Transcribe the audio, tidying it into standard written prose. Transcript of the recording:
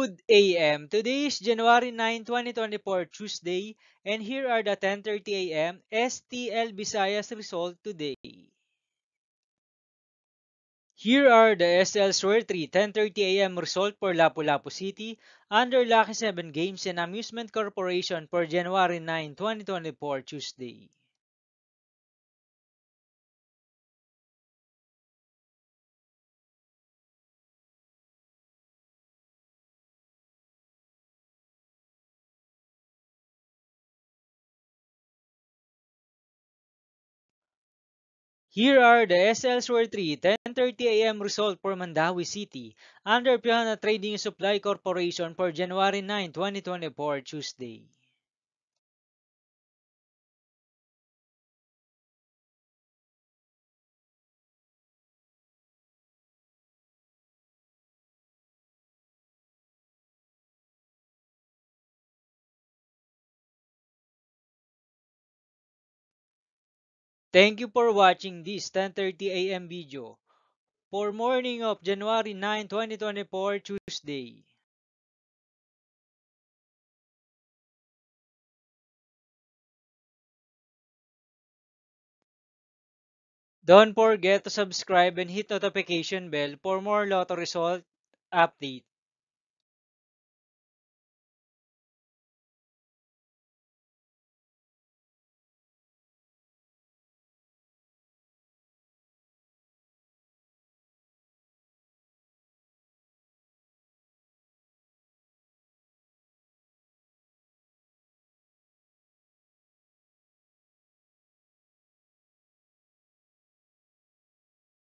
Good AM. Today is January 9, 2024, Tuesday, and here are the 10:30 AM STL Visayas result today. Here are the SL Square 3 10:30 AM result for Lapu-Lapu City under Lucky 7 Games and Amusement Corporation for January 9, 2024, Tuesday. Here are the SL Square 3 10:30 AM result for Mandawi City under Piana Trading Supply Corporation for January 9, 2024, Tuesday. Thank you for watching this 10:30 AM video for morning of January 9, 2024, Tuesday. Don't forget to subscribe and hit notification bell for more lotto result update.